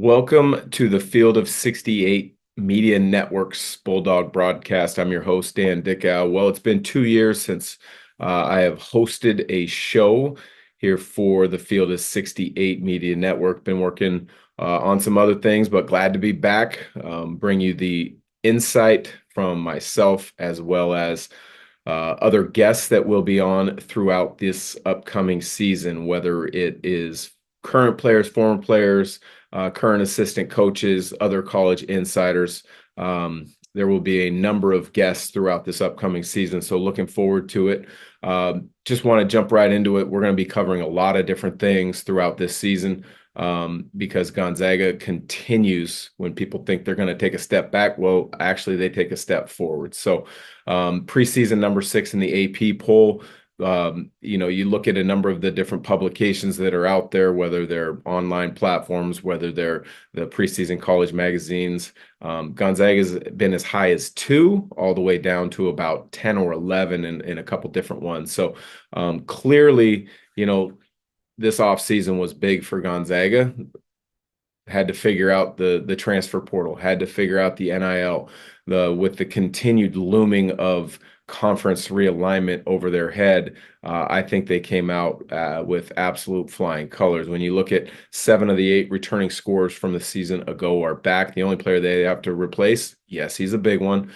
Welcome to the Field of 68 Media Network's Bulldog broadcast. I'm your host, Dan Dickau. Well, it's been 2 years since I have hosted a show here for the Field of 68 Media Network. Been working on some other things, but glad to be back. Bring you the insight from myself as well as other guests that will be on throughout this upcoming season, whether it is current players, former players, current assistant coaches, other college insiders. There will be a number of guests throughout this upcoming season, so looking forward to it. Just want to jump right into it. We're going to be covering a lot of different things throughout this season because Gonzaga continues when people think they're going to take a step back. Well, actually, they take a step forward. So preseason number 6 in the AP poll. You look at a number of the different publications that are out there, whether they're online platforms, whether they're the preseason college magazines. Gonzaga's been as high as 2 all the way down to about 10 or 11 in a couple different ones. So clearly, this offseason was big for Gonzaga. Had to figure out the transfer portal, had to figure out the NIL, with the continued looming of conference realignment over their head. I think they came out with absolute flying colors. When you look at 7 of the 8 returning scorers from the season ago are back. The only player they have to replace, yes, he's a big one,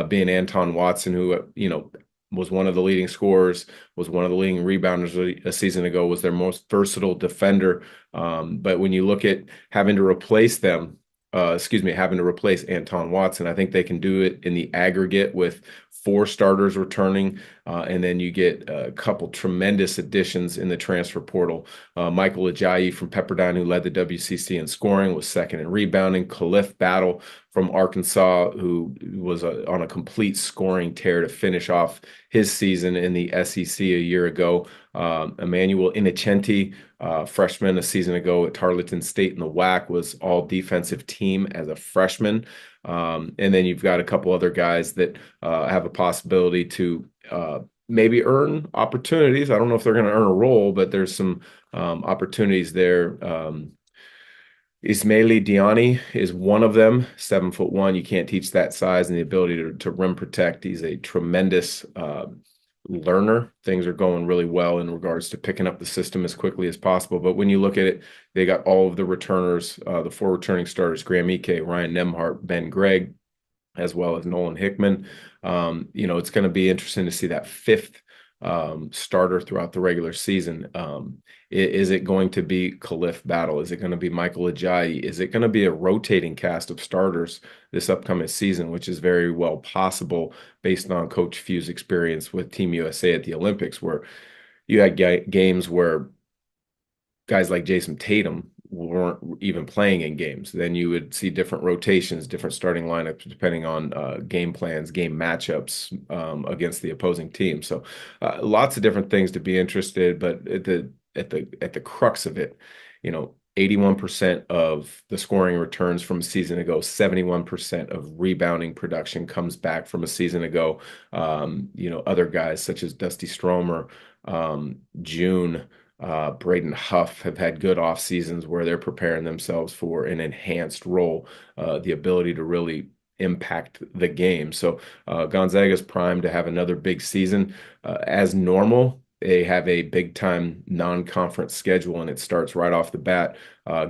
being Anton Watson, who was one of the leading scorers, was one of the leading rebounders a season ago, was their most versatile defender. But when you look at having to replace them, having to replace Anton Watson, I think they can do it in the aggregate with 4 starters returning, and then you get a couple tremendous additions in the transfer portal. Michael Ajayi from Pepperdine, who led the WCC in scoring, was second in rebounding. Khalif Battle from Arkansas, who was on a complete scoring tear to finish off his season in the SEC a year ago. Emmanuel Innocenti, freshman a season ago at Tarleton State in the WAC, was all defensive team as a freshman. And then you've got a couple other guys that have a possibility to maybe earn opportunities. I don't know if they're going to earn a role, but there's some opportunities there. Ismaili Diani is one of them, 7'1". You can't teach that size and the ability to rim protect. He's a tremendous learner. Things are going really well in regards to picking up the system as quickly as possible. But when you look at it, they got all of the returners, the 4 returning starters: Graham Ike, Ryan Nemhart, Ben Gregg, as well as Nolan Hickman. It's going to be interesting to see that 5th starter throughout the regular season. Is it going to be Khalif Battle? Is it going to be Michael Ajayi? Is it going to be a rotating cast of starters this upcoming season, which is very well possible based on Coach Few's experience with Team USA at the Olympics, where you had games where guys like Jason Tatum weren't even playing in games. Then you would see different rotations, different starting lineups, depending on game plans, game matchups against the opposing team. So lots of different things to be interested, but at the crux of it, 81% of the scoring returns from a season ago, 71% of rebounding production comes back from a season ago. Other guys such as Dusty Stromer, June, Braden Huff have had good off seasons where they're preparing themselves for an enhanced role, the ability to really impact the game. So Gonzaga's primed to have another big season. As normal, they have a big time non-conference schedule, and it starts right off the bat.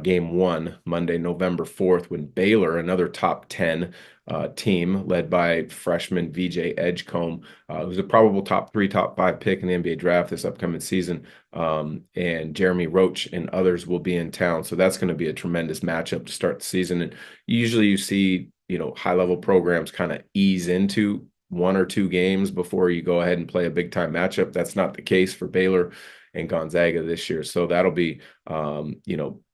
Game 1, Monday, November 4th, when Baylor, another top 10 team led by freshman VJ Edgecombe, who's a probable top 3, top 5 pick in the NBA draft this upcoming season, and Jeremy Roach and others will be in town. So that's going to be a tremendous matchup to start the season. And usually you see, high-level programs kind of ease into 1 or 2 games before you go ahead and play a big-time matchup. That's not the case for Baylor and Gonzaga this year. So that'll be,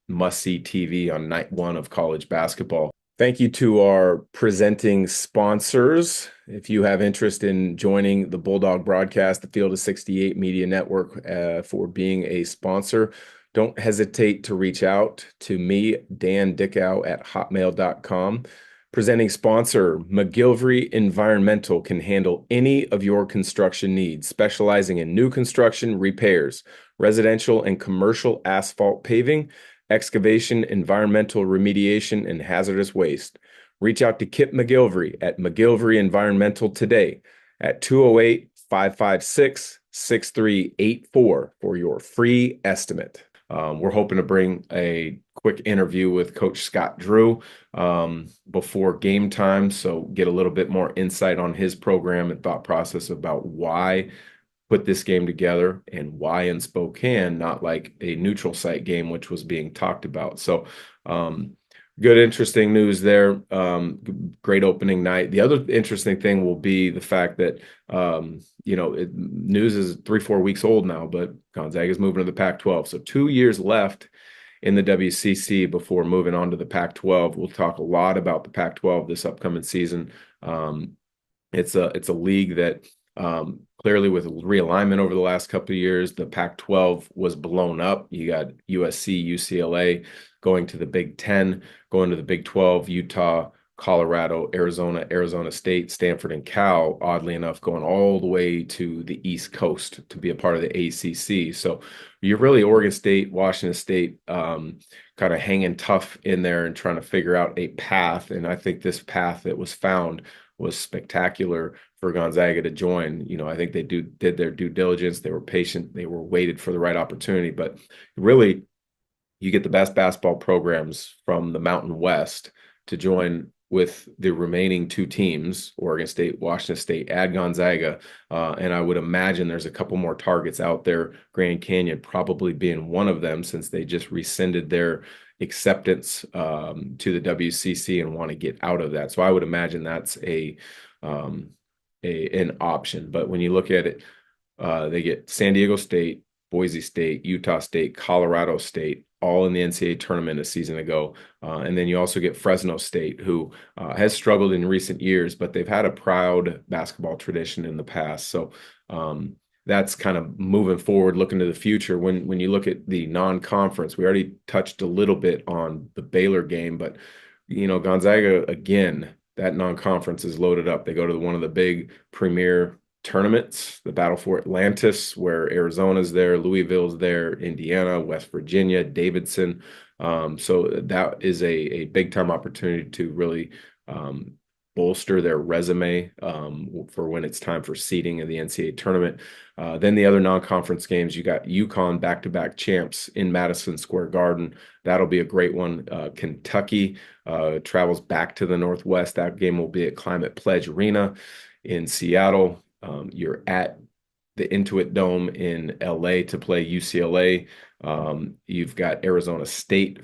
must-see TV on night 1 of college basketball. Thank you to our presenting sponsors. If you have interest in joining the Bulldog broadcast, the Field of 68 Media Network, for being a sponsor, don't hesitate to reach out to me, Dan Dickau, at hotmail.com. Presenting sponsor, McGilvery Environmental can handle any of your construction needs, specializing in new construction, repairs, residential and commercial asphalt paving, excavation, environmental remediation, and hazardous waste. Reach out to Kip McGilvery at McGilvery Environmental today at 208-556-6384 for your free estimate. We're hoping to bring a quick interview with Coach Scott Drew before game time, so get a little bit more insight on his program and thought process about why put this game together and why in Spokane, not like a neutral site game, which was being talked about. So, good, interesting news there. Great opening night. The other interesting thing will be the fact that, news is 3-4 weeks old now, but Gonzaga is moving to the Pac-12. So 2 years left in the WCC before moving on to the Pac-12. We'll talk a lot about the Pac-12 this upcoming season. It's a league that clearly with realignment over the last couple of years, the Pac-12 was blown up. You got USC, UCLA going to the Big Ten, going to the Big 12, Utah, Colorado, Arizona, Arizona State, Stanford, and Cal, oddly enough, going all the way to the East Coast to be a part of the ACC. So you're really Oregon State, Washington State, kind of hanging tough in there and trying to figure out a path. And I think this path that was found was spectacular for Gonzaga to join. I think they did their due diligence. They were patient. They were waited for the right opportunity. But really, you get the best basketball programs from the Mountain West to join with the remaining two teams, Oregon State, Washington State, add Gonzaga. And I would imagine there's a couple more targets out there, Grand Canyon probably being one of them, since they just rescinded their acceptance to the WCC and want to get out of that. So I would imagine that's an option. But when you look at it, they get San Diego State, Boise State, Utah State, Colorado State, all in the NCAA tournament a season ago. And then you also get Fresno State, who has struggled in recent years, but they've had a proud basketball tradition in the past. So that's kind of moving forward, looking to the future. When you look at the non-conference, we already touched a little bit on the Baylor game, but Gonzaga, again, that non-conference is loaded up. They go to one of the big premier tournaments, the Battle for Atlantis, where Arizona's there, Louisville's there, Indiana, West Virginia, Davidson. So that is a big time opportunity to really bolster their resume for when it's time for seeding in the NCAA tournament. Then the other non-conference games, you got UConn back-to-back champs in Madison Square Garden. That'll be a great one. Kentucky travels back to the Northwest. That game will be at Climate Pledge Arena in Seattle. You're at the Intuit Dome in LA to play UCLA. You've got Arizona State